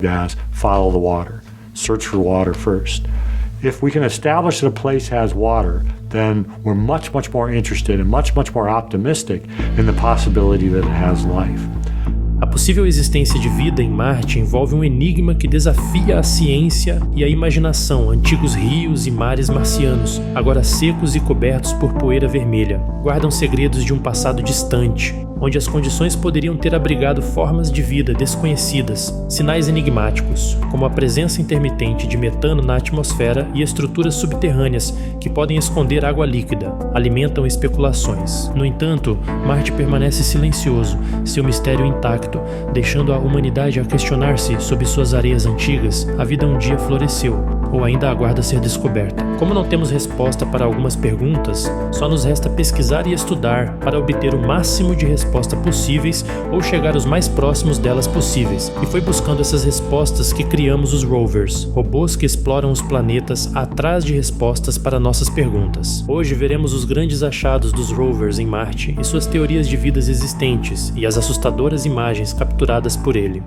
gas, follow the water. Search for water first. If we can establish that a place has water, then we're much more interested and much more optimistic in the possibility that it has life. A possível existência de vida em Marte envolve um enigma que desafia a ciência e a imaginação. Antigos rios e mares marcianos, agora secos e cobertos por poeira vermelha, guardam segredos de um passado distante, onde as condições poderiam ter abrigado formas de vida desconhecidas, sinais enigmáticos, como a presença intermitente de metano na atmosfera e estruturas subterrâneas que podem esconder água líquida, alimentam especulações. No entanto, Marte permanece silencioso, seu mistério intacto, deixando a humanidade a questionar-se sobre suas areias antigas. A vida um dia floresceu, ou ainda aguarda ser descoberta. Como não temos resposta para algumas perguntas, só nos resta pesquisar e estudar para obter o máximo de respostas possíveis ou chegar os mais próximos delas possíveis. E foi buscando essas respostas que criamos os rovers, robôs que exploram os planetas atrás de respostas para nossas perguntas. Hoje veremos os grandes achados dos rovers em Marte e suas teorias de vidas existentes e as assustadoras imagens capturadas por ele.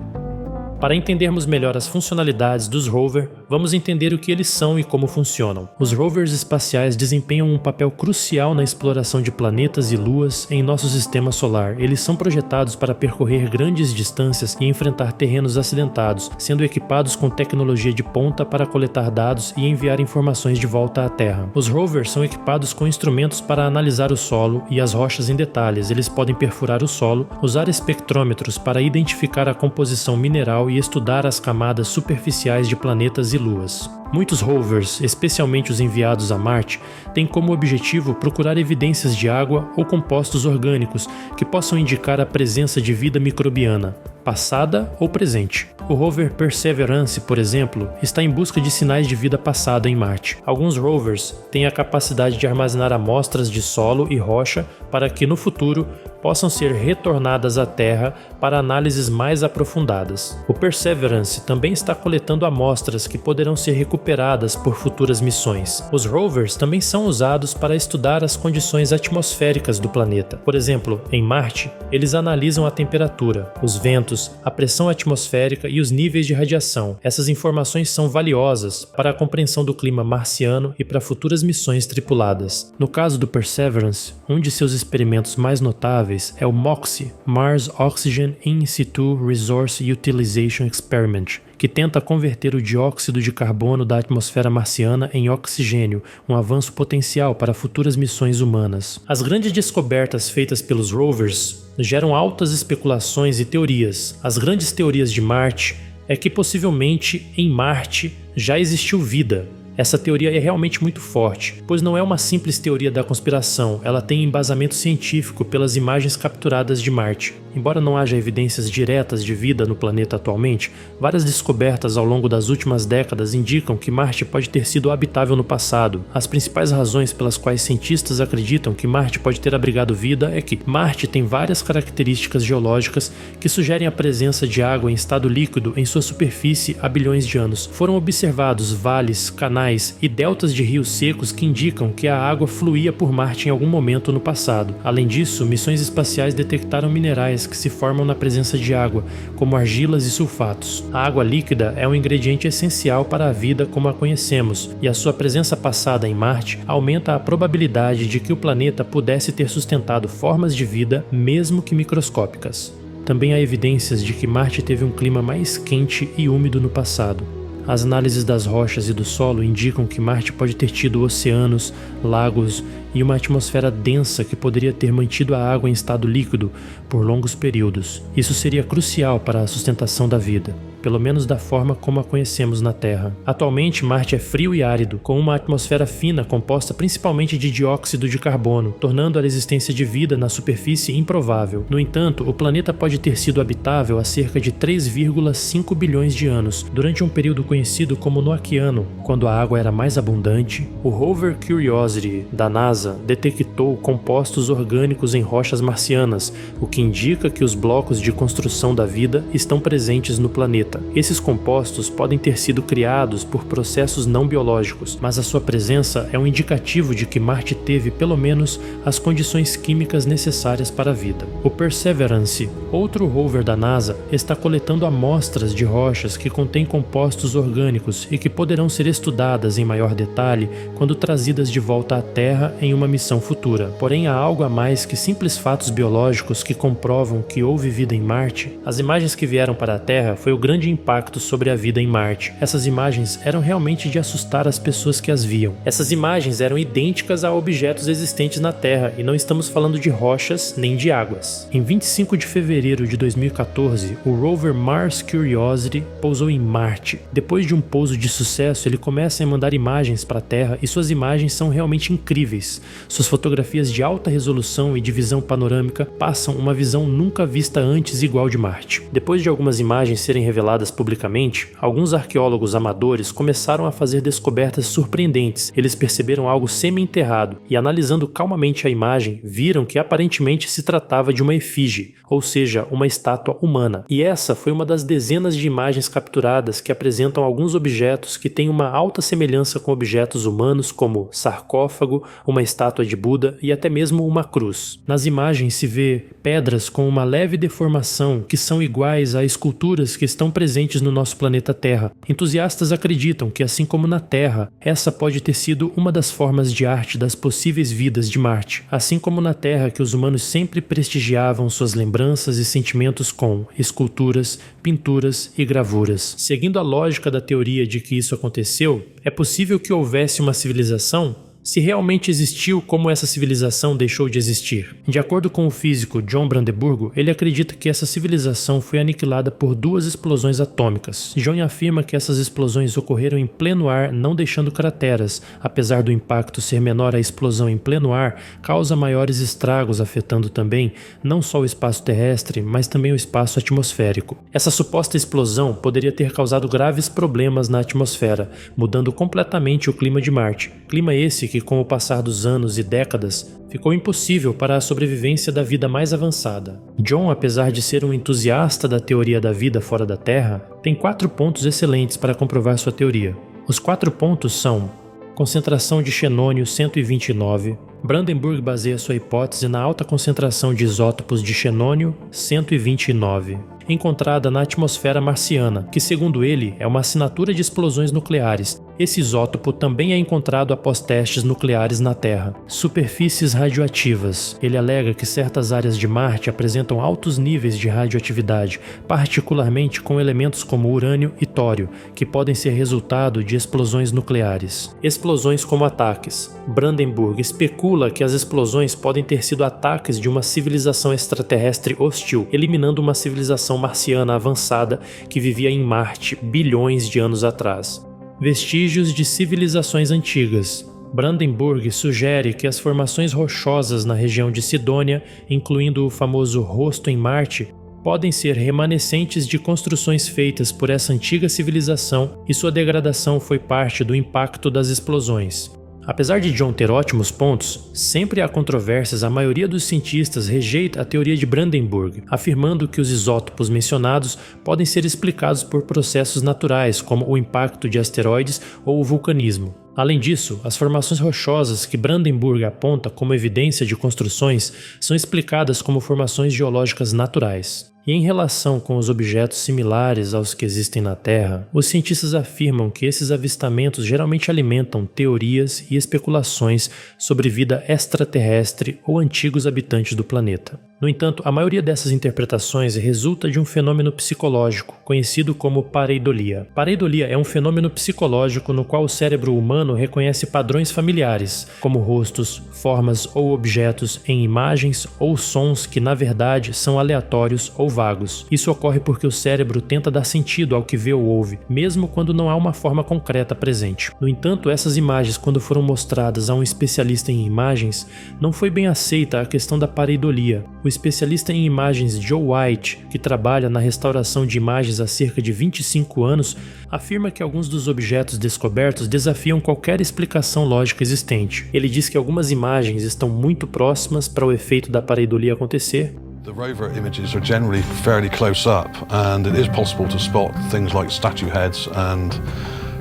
Para entendermos melhor as funcionalidades dos rovers, vamos entender o que eles são e como funcionam. Os rovers espaciais desempenham um papel crucial na exploração de planetas e luas em nosso sistema solar. Eles são projetados para percorrer grandes distâncias e enfrentar terrenos acidentados, sendo equipados com tecnologia de ponta para coletar dados e enviar informações de volta à Terra. Os rovers são equipados com instrumentos para analisar o solo e as rochas em detalhes. Eles podem perfurar o solo, usar espectrômetros para identificar a composição mineral e estudar as camadas superficiais de planetas e luas. Muitos rovers, especialmente os enviados a Marte, têm como objetivo procurar evidências de água ou compostos orgânicos que possam indicar a presença de vida microbiana, passada ou presente. O rover Perseverance, por exemplo, está em busca de sinais de vida passada em Marte. Alguns rovers têm a capacidade de armazenar amostras de solo e rocha para que, no futuro, possam ser retornadas à Terra para análises mais aprofundadas. O Perseverance também está coletando amostras que poderão ser recuperadas por futuras missões. Os rovers também são usados para estudar as condições atmosféricas do planeta. Por exemplo, em Marte, eles analisam a temperatura, os ventos, a pressão atmosférica e os níveis de radiação. Essas informações são valiosas para a compreensão do clima marciano e para futuras missões tripuladas. No caso do Perseverance, um de seus experimentos mais notáveis é o MOXIE, Mars Oxygen In Situ Resource Utilization Experiment, que tenta converter o dióxido de carbono da atmosfera marciana em oxigênio, um avanço potencial para futuras missões humanas. As grandes descobertas feitas pelos rovers geram altas especulações e teorias. As grandes teorias de Marte é que possivelmente em Marte já existiu vida. Essa teoria é realmente muito forte, pois não é uma simples teoria da conspiração, ela tem embasamento científico pelas imagens capturadas de Marte. Embora não haja evidências diretas de vida no planeta atualmente, várias descobertas ao longo das últimas décadas indicam que Marte pode ter sido habitável no passado. As principais razões pelas quais cientistas acreditam que Marte pode ter abrigado vida é que Marte tem várias características geológicas que sugerem a presença de água em estado líquido em sua superfície há bilhões de anos. Foram observados vales, canais e deltas de rios secos que indicam que a água fluía por Marte em algum momento no passado. Além disso, missões espaciais detectaram minerais que se formam na presença de água, como argilas e sulfatos. A água líquida é um ingrediente essencial para a vida como a conhecemos, e a sua presença passada em Marte aumenta a probabilidade de que o planeta pudesse ter sustentado formas de vida, mesmo que microscópicas. Também há evidências de que Marte teve um clima mais quente e úmido no passado. As análises das rochas e do solo indicam que Marte pode ter tido oceanos, lagos e uma atmosfera densa que poderia ter mantido a água em estado líquido por longos períodos. Isso seria crucial para a sustentação da vida, pelo menos da forma como a conhecemos na Terra. Atualmente, Marte é frio e árido, com uma atmosfera fina composta principalmente de dióxido de carbono, tornando a existência de vida na superfície improvável. No entanto, o planeta pode ter sido habitável há cerca de 3,5 bilhões de anos, durante um período conhecido como Noaquiano, quando a água era mais abundante. O rover Curiosity, da NASA, NASA detectou compostos orgânicos em rochas marcianas, o que indica que os blocos de construção da vida estão presentes no planeta. Esses compostos podem ter sido criados por processos não biológicos, mas a sua presença é um indicativo de que Marte teve pelo menos as condições químicas necessárias para a vida. O Perseverance, outro rover da NASA, está coletando amostras de rochas que contêm compostos orgânicos e que poderão ser estudadas em maior detalhe quando trazidas de volta à Terra em uma missão futura. Porém, há algo a mais que simples fatos biológicos que comprovam que houve vida em Marte. As imagens que vieram para a Terra foi o grande impacto sobre a vida em Marte. Essas imagens eram realmente de assustar as pessoas que as viam. Essas imagens eram idênticas a objetos existentes na Terra e não estamos falando de rochas nem de águas. Em 25 de fevereiro de 2014, o rover Mars Curiosity pousou em Marte. Depois de um pouso de sucesso, ele começa a mandar imagens para a Terra e suas imagens são realmente incríveis. Suas fotografias de alta resolução e de visão panorâmica passam uma visão nunca vista antes igual de Marte. Depois de algumas imagens serem reveladas publicamente, alguns arqueólogos amadores começaram a fazer descobertas surpreendentes. Eles perceberam algo semi-enterrado e, analisando calmamente a imagem, viram que aparentemente se tratava de uma efígie, ou seja, uma estátua humana. E essa foi uma das dezenas de imagens capturadas que apresentam alguns objetos que têm uma alta semelhança com objetos humanos, como sarcófago, uma estátua de Buda e até mesmo uma cruz. Nas imagens se vê pedras com uma leve deformação que são iguais a esculturas que estão presentes no nosso planeta Terra. Entusiastas acreditam que, assim como na Terra, essa pode ter sido uma das formas de arte das possíveis vidas de Marte, assim como na Terra que os humanos sempre prestigiavam suas lembranças e sentimentos com esculturas, pinturas e gravuras. Seguindo a lógica da teoria de que isso aconteceu, é possível que houvesse uma civilização? Se realmente existiu, como essa civilização deixou de existir? De acordo com o físico John Brandenburgo, ele acredita que essa civilização foi aniquilada por duas explosões atômicas. John afirma que essas explosões ocorreram em pleno ar, não deixando crateras. Apesar do impacto ser menor, a explosão em pleno ar causa maiores estragos, afetando também não só o espaço terrestre, mas também o espaço atmosférico. Essa suposta explosão poderia ter causado graves problemas na atmosfera, mudando completamente o clima de Marte. Clima esse que, com o passar dos anos e décadas, ficou impossível para a sobrevivência da vida mais avançada. John, apesar de ser um entusiasta da teoria da vida fora da Terra, tem 4 pontos excelentes para comprovar sua teoria. Os 4 pontos são: concentração de xenônio 129. Brandenburg baseia sua hipótese na alta concentração de isótopos de xenônio 129, encontrada na atmosfera marciana, que, segundo ele, é uma assinatura de explosões nucleares. Esse isótopo também é encontrado após testes nucleares na Terra. Superfícies radioativas. Ele alega que certas áreas de Marte apresentam altos níveis de radioatividade, particularmente com elementos como urânio e tório, que podem ser resultado de explosões nucleares. Explosões como ataques. Brandenburg especula que as explosões podem ter sido ataques de uma civilização extraterrestre hostil, eliminando uma civilização marciana avançada que vivia em Marte bilhões de anos atrás. Vestígios de civilizações antigas. Brandenburg sugere que as formações rochosas na região de Sidônia, incluindo o famoso rosto em Marte, podem ser remanescentes de construções feitas por essa antiga civilização e sua degradação foi parte do impacto das explosões. Apesar de John ter ótimos pontos, sempre há controvérsias. A maioria dos cientistas rejeita a teoria de Brandenburg, afirmando que os isótopos mencionados podem ser explicados por processos naturais, como o impacto de asteroides ou o vulcanismo. Além disso, as formações rochosas que Brandenburg aponta como evidência de construções são explicadas como formações geológicas naturais. E em relação com os objetos similares aos que existem na Terra, os cientistas afirmam que esses avistamentos geralmente alimentam teorias e especulações sobre vida extraterrestre ou antigos habitantes do planeta. No entanto, a maioria dessas interpretações resulta de um fenômeno psicológico, conhecido como pareidolia. Pareidolia é um fenômeno psicológico no qual o cérebro humano reconhece padrões familiares, como rostos, formas ou objetos em imagens ou sons que, na verdade, são aleatórios ou vagos. Isso ocorre porque o cérebro tenta dar sentido ao que vê ou ouve, mesmo quando não há uma forma concreta presente. No entanto, essas imagens, quando foram mostradas a um especialista em imagens, não foi bem aceita a questão da pareidolia. O especialista em imagens Joe White, que trabalha na restauração de imagens há cerca de 25 anos, afirma que alguns dos objetos descobertos desafiam qualquer explicação lógica existente. Ele diz que algumas imagens estão muito próximas para o efeito da pareidolia acontecer. The rover images are generally fairly close up, and it is possible to spot things like statue heads and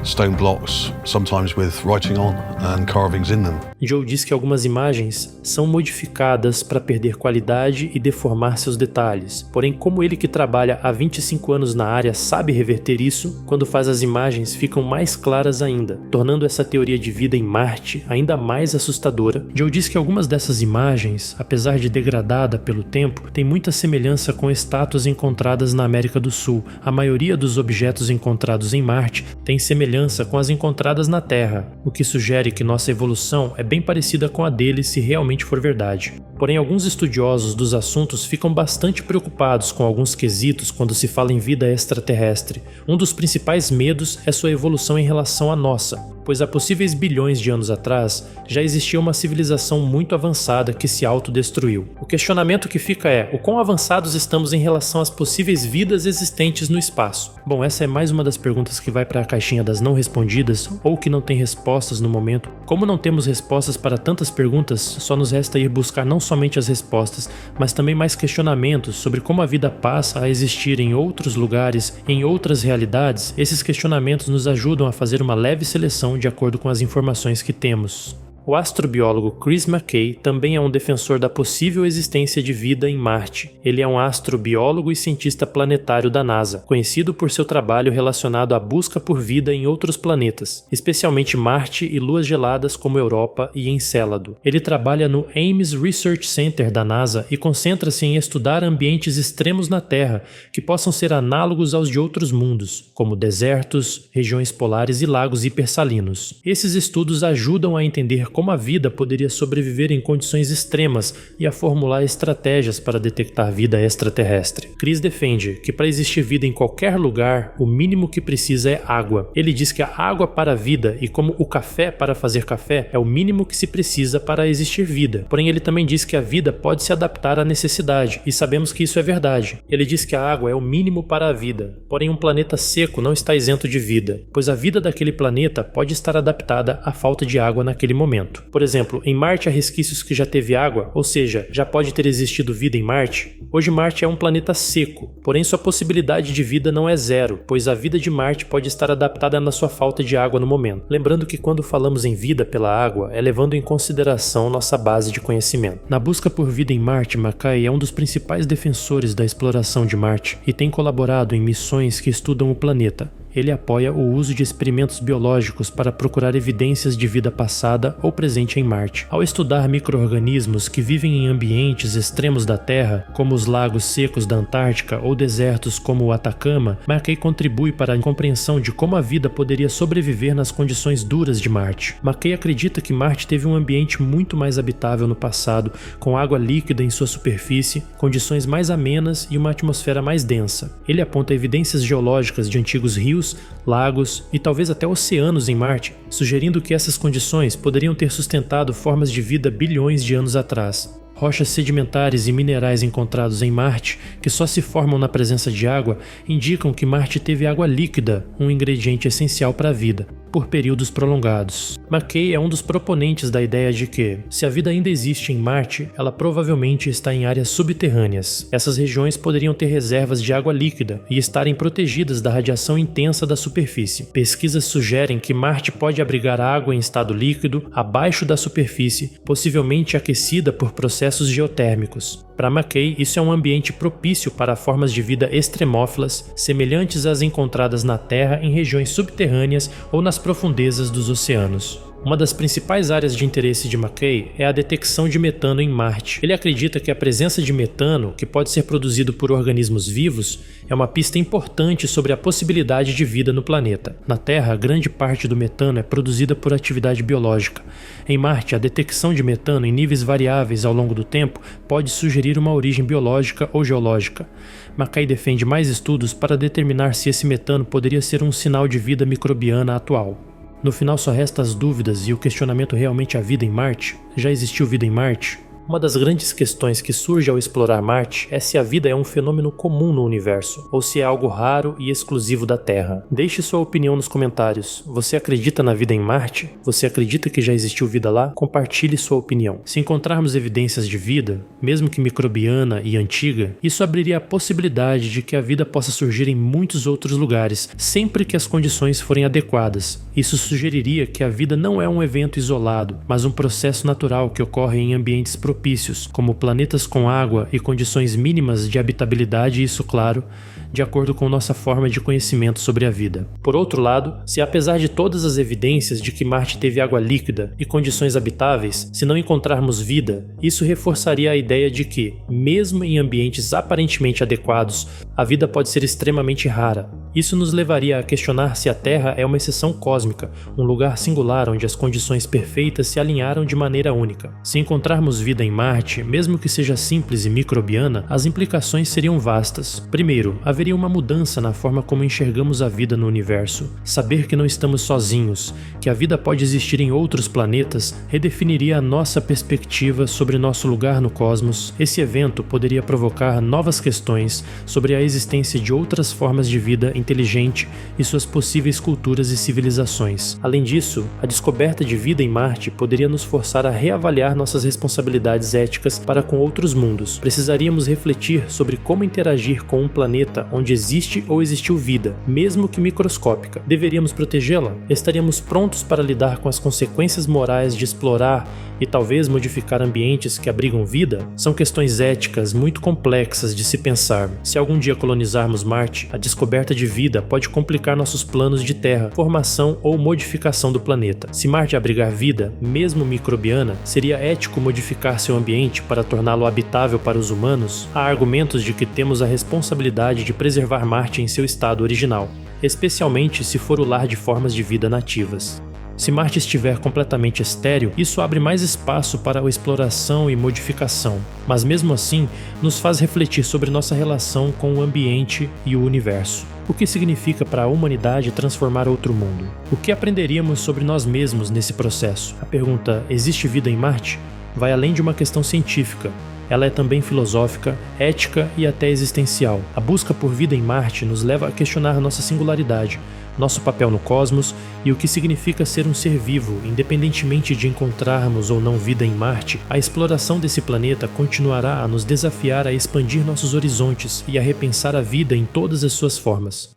stone blocks, sometimes with writing on and carvings in them. Joe diz que algumas imagens são modificadas para perder qualidade e deformar seus detalhes. Porém, como ele que trabalha há 25 anos na área sabe reverter isso, quando faz as imagens ficam mais claras ainda, tornando essa teoria de vida em Marte ainda mais assustadora. Joe diz que algumas dessas imagens, apesar de degradada pelo tempo, têm muita semelhança com estátuas encontradas na América do Sul. A maioria dos objetos encontrados em Marte tem semelhança com as encontradas na Terra, o que sugere que nossa evolução é bem parecida com a dele se realmente for verdade. Porém, alguns estudiosos dos assuntos ficam bastante preocupados com alguns quesitos quando se fala em vida extraterrestre. Um dos principais medos é sua evolução em relação à nossa, pois há possíveis bilhões de anos atrás já existia uma civilização muito avançada que se autodestruiu. O questionamento que fica é: o quão avançados estamos em relação às possíveis vidas existentes no espaço? Bom, essa é mais uma das perguntas que vai para a caixinha das não respondidas ou que não tem respostas no momento. Como não temos respostas para tantas perguntas, só nos resta ir buscar não somente as respostas, mas também mais questionamentos sobre como a vida passa a existir em outros lugares, em outras realidades. Esses questionamentos nos ajudam a fazer uma leve seleção de acordo com as informações que temos. O astrobiólogo Chris McKay também é um defensor da possível existência de vida em Marte. Ele é um astrobiólogo e cientista planetário da NASA, conhecido por seu trabalho relacionado à busca por vida em outros planetas, especialmente Marte e luas geladas como Europa e Encélado. Ele trabalha no Ames Research Center da NASA e concentra-se em estudar ambientes extremos na Terra que possam ser análogos aos de outros mundos, como desertos, regiões polares e lagos hipersalinos. Esses estudos ajudam a entender como a vida poderia sobreviver em condições extremas e a formular estratégias para detectar vida extraterrestre. Chris defende que para existir vida em qualquer lugar, o mínimo que precisa é água. Ele diz que a água para a vida e como o café para fazer café é o mínimo que se precisa para existir vida. Porém, ele também diz que a vida pode se adaptar à necessidade, e sabemos que isso é verdade. Ele diz que a água é o mínimo para a vida, porém um planeta seco não está isento de vida, pois a vida daquele planeta pode estar adaptada à falta de água naquele momento. Por exemplo, em Marte há resquícios que já teve água, ou seja, já pode ter existido vida em Marte. Hoje Marte é um planeta seco, porém sua possibilidade de vida não é zero, pois a vida de Marte pode estar adaptada na sua falta de água no momento. Lembrando que quando falamos em vida pela água, é levando em consideração nossa base de conhecimento. Na busca por vida em Marte, McKay é um dos principais defensores da exploração de Marte e tem colaborado em missões que estudam o planeta. Ele apoia o uso de experimentos biológicos para procurar evidências de vida passada ou presente em Marte. Ao estudar micro-organismos que vivem em ambientes extremos da Terra, como os lagos secos da Antártica ou desertos como o Atacama, McKay contribui para a compreensão de como a vida poderia sobreviver nas condições duras de Marte. McKay acredita que Marte teve um ambiente muito mais habitável no passado, com água líquida em sua superfície, condições mais amenas e uma atmosfera mais densa. Ele aponta evidências geológicas de antigos rios, lagos e talvez até oceanos em Marte, sugerindo que essas condições poderiam ter sustentado formas de vida bilhões de anos atrás. Rochas sedimentares e minerais encontrados em Marte, que só se formam na presença de água, indicam que Marte teve água líquida, um ingrediente essencial para a vida, por períodos prolongados. McKay é um dos proponentes da ideia de que, se a vida ainda existe em Marte, ela provavelmente está em áreas subterrâneas. Essas regiões poderiam ter reservas de água líquida e estarem protegidas da radiação intensa da superfície. Pesquisas sugerem que Marte pode abrigar água em estado líquido abaixo da superfície, possivelmente aquecida por processos geotérmicos. Para McKay, isso é um ambiente propício para formas de vida extremófilas, semelhantes às encontradas na Terra em regiões subterrâneas ou nas profundezas dos oceanos. Uma das principais áreas de interesse de McKay é a detecção de metano em Marte. Ele acredita que a presença de metano, que pode ser produzido por organismos vivos, é uma pista importante sobre a possibilidade de vida no planeta. Na Terra, grande parte do metano é produzida por atividade biológica. Em Marte, a detecção de metano em níveis variáveis ao longo do tempo pode sugerir uma origem biológica ou geológica. McKay defende mais estudos para determinar se esse metano poderia ser um sinal de vida microbiana atual. No final só resta as dúvidas e o questionamento: realmente há vida em Marte? Já existiu vida em Marte? Uma das grandes questões que surge ao explorar Marte é se a vida é um fenômeno comum no universo, ou se é algo raro e exclusivo da Terra. Deixe sua opinião nos comentários. Você acredita na vida em Marte? Você acredita que já existiu vida lá? Compartilhe sua opinião. Se encontrarmos evidências de vida, mesmo que microbiana e antiga, isso abriria a possibilidade de que a vida possa surgir em muitos outros lugares, sempre que as condições forem adequadas. Isso sugeriria que a vida não é um evento isolado, mas um processo natural que ocorre em ambientes propícios, como planetas com água e condições mínimas de habitabilidade, isso, claro, de acordo com nossa forma de conhecimento sobre a vida. Por outro lado, se apesar de todas as evidências de que Marte teve água líquida e condições habitáveis, se não encontrarmos vida, isso reforçaria a ideia de que, mesmo em ambientes aparentemente adequados, a vida pode ser extremamente rara. Isso nos levaria a questionar se a Terra é uma exceção cósmica, um lugar singular onde as condições perfeitas se alinharam de maneira única. Se encontrarmos vida em Marte, mesmo que seja simples e microbiana, as implicações seriam vastas. Primeiro, haveria uma mudança na forma como enxergamos a vida no universo. Saber que não estamos sozinhos, que a vida pode existir em outros planetas, redefiniria a nossa perspectiva sobre nosso lugar no cosmos. Esse evento poderia provocar novas questões sobre a existência de outras formas de vida inteligente e suas possíveis culturas e civilizações. Além disso, a descoberta de vida em Marte poderia nos forçar a reavaliar nossas responsabilidades éticas para com outros mundos. Precisaríamos refletir sobre como interagir com um planeta onde existe ou existiu vida, mesmo que microscópica. Deveríamos protegê-la? Estaríamos prontos para lidar com as consequências morais de explorar e talvez modificar ambientes que abrigam vida? São questões éticas muito complexas de se pensar. Se algum dia colonizarmos Marte, a descoberta de vida pode complicar nossos planos de terra, formação ou modificação do planeta. Se Marte abrigar vida, mesmo microbiana, seria ético modificar seu ambiente para torná-lo habitável para os humanos? Há argumentos de que temos a responsabilidade de preservar Marte em seu estado original, especialmente se for o lar de formas de vida nativas. Se Marte estiver completamente estéril, isso abre mais espaço para a exploração e modificação, mas mesmo assim nos faz refletir sobre nossa relação com o ambiente e o universo. O que significa para a humanidade transformar outro mundo? O que aprenderíamos sobre nós mesmos nesse processo? A pergunta "existe vida em Marte?" vai além de uma questão científica. Ela é também filosófica, ética e até existencial. A busca por vida em Marte nos leva a questionar nossa singularidade, nosso papel no cosmos e o que significa ser um ser vivo. Independentemente de encontrarmos ou não vida em Marte, a exploração desse planeta continuará a nos desafiar a expandir nossos horizontes e a repensar a vida em todas as suas formas.